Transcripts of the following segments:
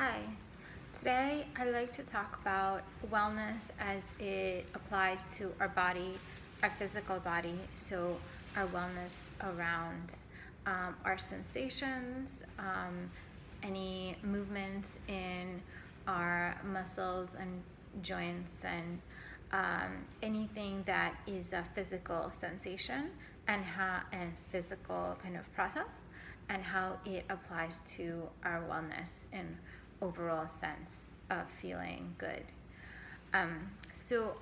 Hi. Today I'd like to talk about wellness as it applies to our body, our physical body. So, our wellness around our sensations, any movements in our muscles and joints, and anything that is a physical sensation and physical kind of process, and how it applies to our wellness and overall sense of feeling good. So,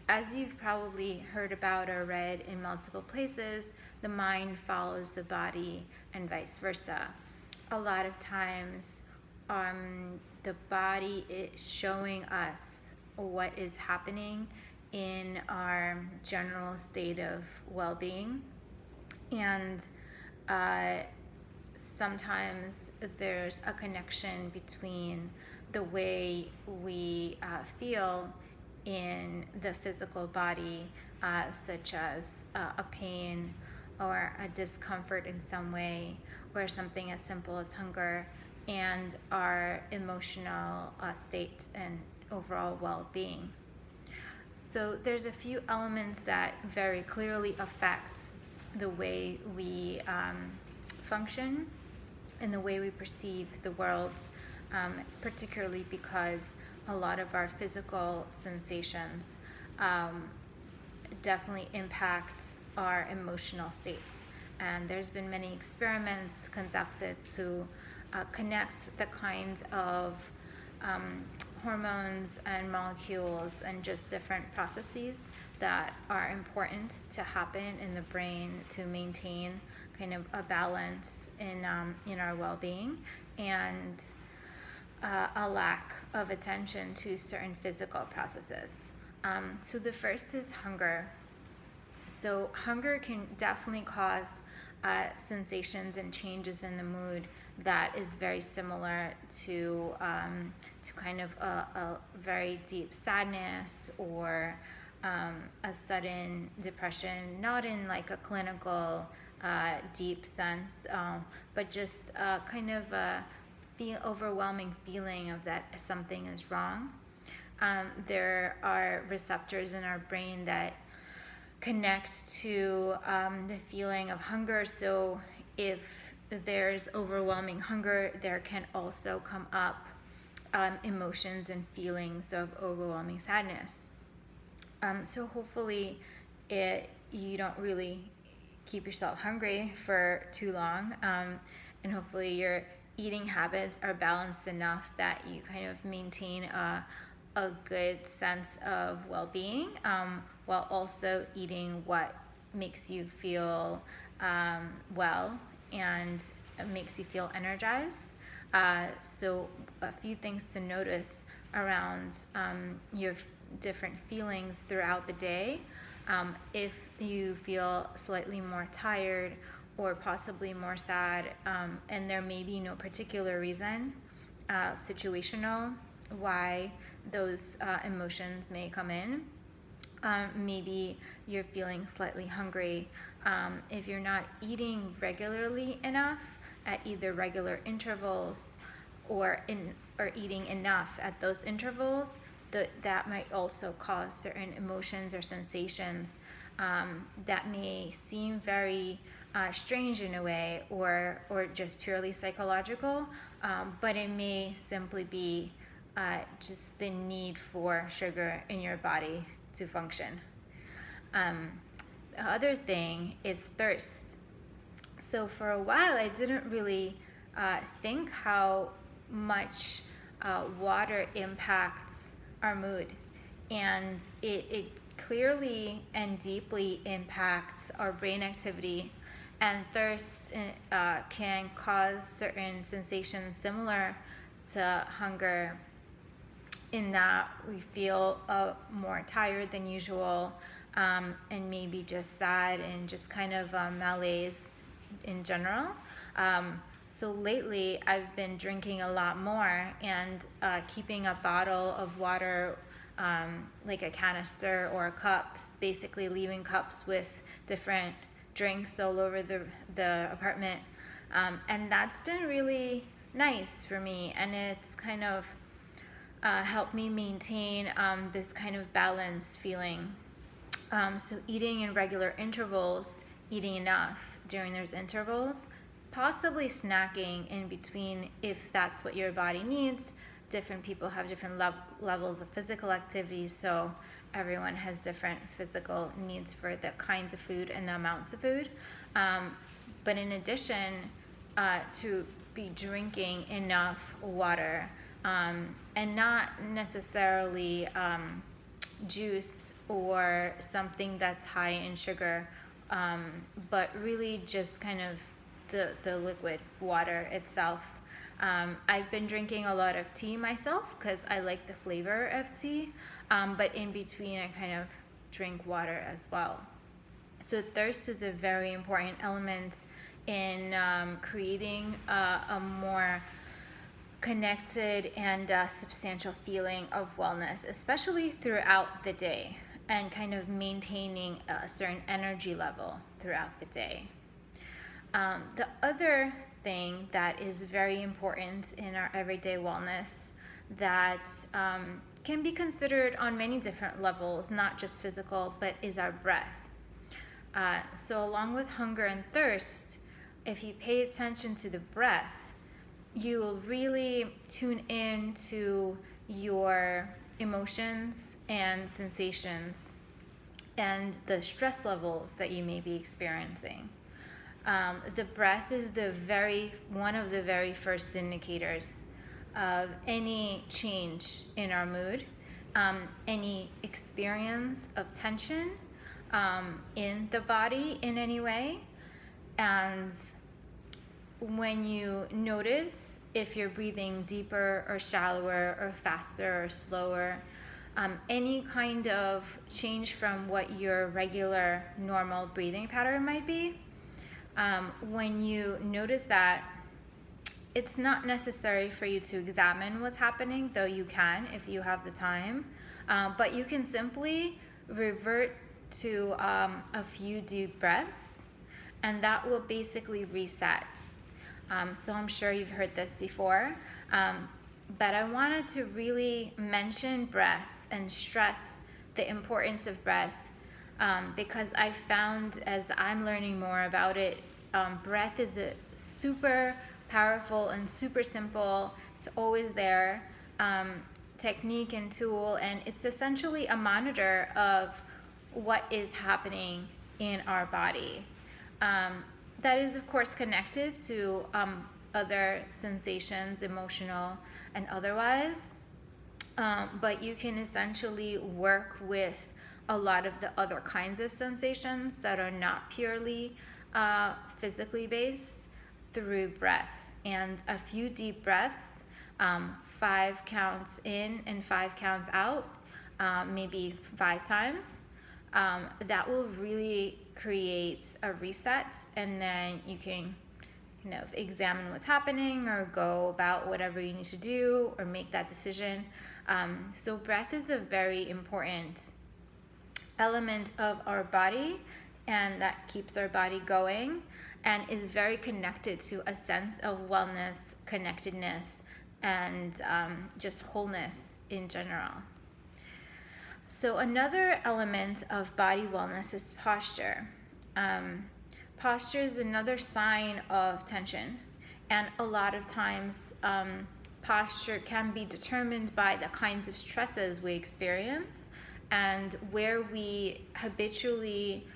as you've probably heard about or read in multiple places, the mind follows the body and vice versa. A lot of times, the body is showing us what is happening in our general state of well being. And sometimes there's a connection between the way we feel in the physical body, such as a pain or a discomfort in some way, or something as simple as hunger, and our emotional state and overall well being. So there's a few elements that very clearly affect the way we function and the way we perceive the world, particularly because a lot of our physical sensations definitely impact our emotional states. And there's been many experiments conducted to connect the kinds of hormones and molecules and just different processes that are important to happen in the brain to maintain kind of a balance in our well-being, and a lack of attention to certain physical processes. So the first is hunger. So hunger can definitely cause sensations and changes in the mood that is very similar to kind of a very deep sadness, or a sudden depression, not in like a clinical deep sense, but just kind of a overwhelming feeling of that something is wrong. There are receptors in our brain that connect to the feeling of hunger. So if there's overwhelming hunger, there can also come up emotions and feelings of overwhelming sadness. So hopefully you don't really keep yourself hungry for too long, and hopefully your eating habits are balanced enough that you kind of maintain a good sense of well-being, while also eating what makes you feel well and makes you feel energized. So a few things to notice around your different feelings throughout the day. If you feel slightly more tired or possibly more sad, and there may be no particular reason, situational, why those emotions may come in. Maybe you're feeling slightly hungry. If you're not eating regularly enough at either regular intervals or eating enough at those intervals, that might also cause certain emotions or sensations that may seem very strange in a way, or just purely psychological, but it may simply be just the need for sugar in your body to function. The other thing is thirst. So for a while, I didn't really think how much water impacts our mood, and it clearly and deeply impacts our brain activity. And thirst can cause certain sensations similar to hunger, in that we feel more tired than usual, and maybe just sad and just kind of malaise in general. So lately, I've been drinking a lot more, and keeping a bottle of water, like a canister or cups, basically leaving cups with different drinks all over the apartment. And that's been really nice for me, and it's kind of helped me maintain this kind of balanced feeling. So eating in regular intervals, eating enough during those intervals, possibly snacking in between if that's what your body needs. Different people have different levels of physical activity, so everyone has different physical needs for the kinds of food and the amounts of food. But in addition, to be drinking enough water, and not necessarily juice or something that's high in sugar, but really just kind of the liquid water itself. I've been drinking a lot of tea myself because I like the flavor of tea, but in between I kind of drink water as well. So thirst is a very important element in creating a more connected and substantial feeling of wellness, especially throughout the day, and kind of maintaining a certain energy level throughout the day. The other thing that is very important in our everyday wellness that can be considered on many different levels, not just physical, but is our breath. So along with hunger and thirst, if you pay attention to the breath, you will really tune in to your emotions and sensations and the stress levels that you may be experiencing. The breath is one of the very first indicators of any change in our mood, any experience of tension in the body in any way. And when you notice if you're breathing deeper or shallower or faster or slower, any kind of change from what your regular normal breathing pattern might be, when you notice that, it's not necessary for you to examine what's happening, though you can if you have the time, but you can simply revert to a few deep breaths, and that will basically reset. So I'm sure you've heard this before, but I wanted to really mention breath and stress the importance of breath, because I found as I'm learning more about it, breath is a super powerful and super simple, it's always there, technique and tool, and it's essentially a monitor of what is happening in our body. That is, of course, connected to other sensations, emotional and otherwise, but you can essentially work with a lot of the other kinds of sensations that are not purely physically based through breath. And a few deep breaths, 5 counts in and 5 counts out, maybe 5 times, that will really create a reset, and then you can kind of examine what's happening or go about whatever you need to do or make that decision. So breath is a very important element of our body, and that keeps our body going and is very connected to a sense of wellness, connectedness, and just wholeness in general. So another element of body wellness is posture. Posture is another sign of tension, and a lot of times posture can be determined by the kinds of stresses we experience and where we habitually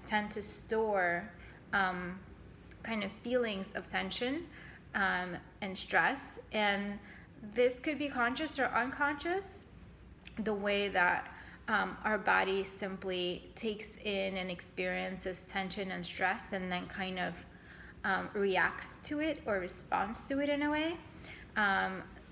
tend to store kind of feelings of tension and stress. And this could be conscious or unconscious, the way that our body simply takes in and experiences tension and stress and then kind of reacts to it or responds to it in a way.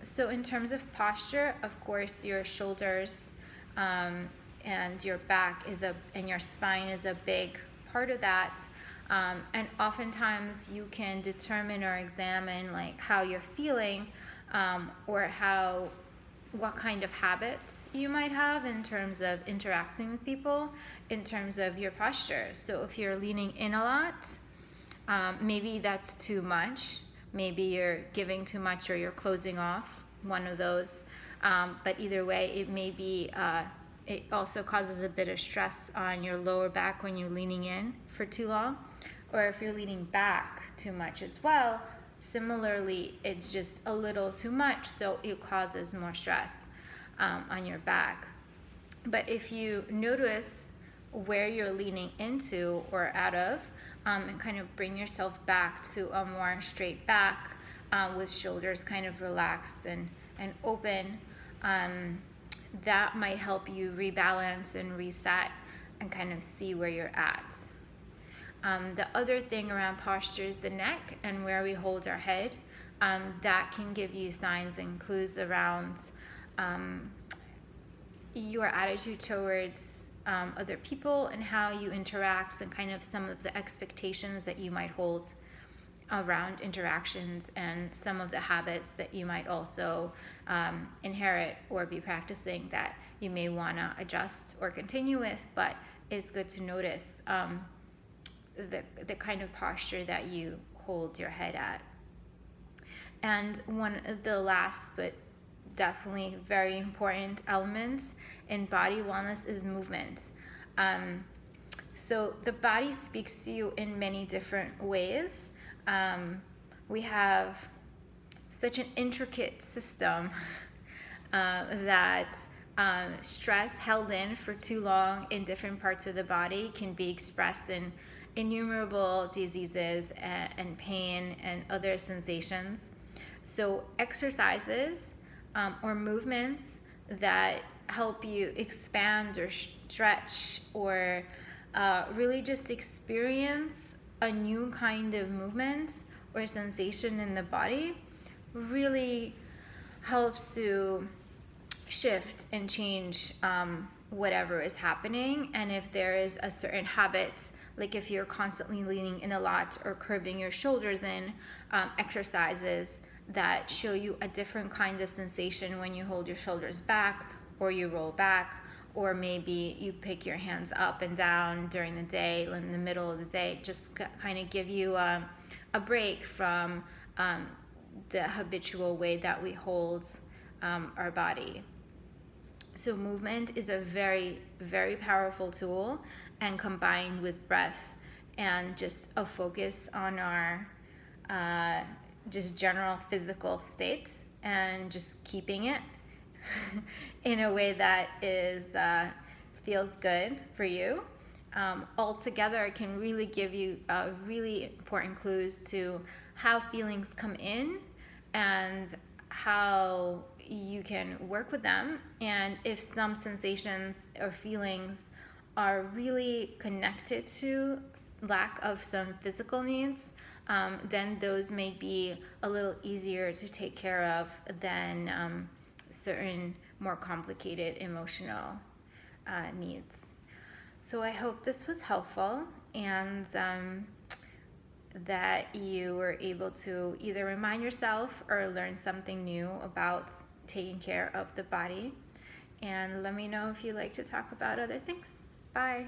So in terms of posture, of course, your shoulders and your back and your spine is a big part of that. And oftentimes you can determine or examine like how you're feeling, or what kind of habits you might have in terms of interacting with people, in terms of your posture. So if you're leaning in a lot, maybe that's too much, maybe you're giving too much or you're closing off, one of those. But either way, it may be, it also causes a bit of stress on your lower back when you're leaning in for too long. Or if you're leaning back too much as well, similarly, it's just a little too much, so it causes more stress on your back. But if you notice where you're leaning into or out of, and kind of bring yourself back to a more straight back with shoulders kind of relaxed and open, that might help you rebalance and reset and kind of see where you're at. The other thing around posture is the neck and where we hold our head. That can give you signs and clues around your attitude towards other people and how you interact, and kind of some of the expectations that you might hold around interactions, and some of the habits that you might also inherit or be practicing that you may want to adjust or continue with. But it's good to notice the kind of posture that you hold your head at. And one of the last but definitely very important elements in body wellness is movement. So the body speaks to you in many different ways. We have such an intricate system that stress held in for too long in different parts of the body can be expressed in innumerable diseases and pain and other sensations. So exercises or movements that help you expand or stretch or really just experience a new kind of movement or sensation in the body really helps to shift and change whatever is happening. And if there is a certain habit, like if you're constantly leaning in a lot or curving your shoulders in, exercises that show you a different kind of sensation when you hold your shoulders back or you roll back, or maybe you pick your hands up and down during the day, in the middle of the day, just kind of give you a break from the habitual way that we hold our body. So movement is a very, very powerful tool, and combined with breath and just a focus on our just general physical state and just keeping it in a way that is feels good for you. Altogether, it can really give you really important clues to how feelings come in and how you can work with them. And if some sensations or feelings are really connected to lack of some physical needs, then those may be a little easier to take care of than certain more complicated emotional needs. So I hope this was helpful, and that you were able to either remind yourself or learn something new about taking care of the body. And let me know if you'd like to talk about other things. Bye.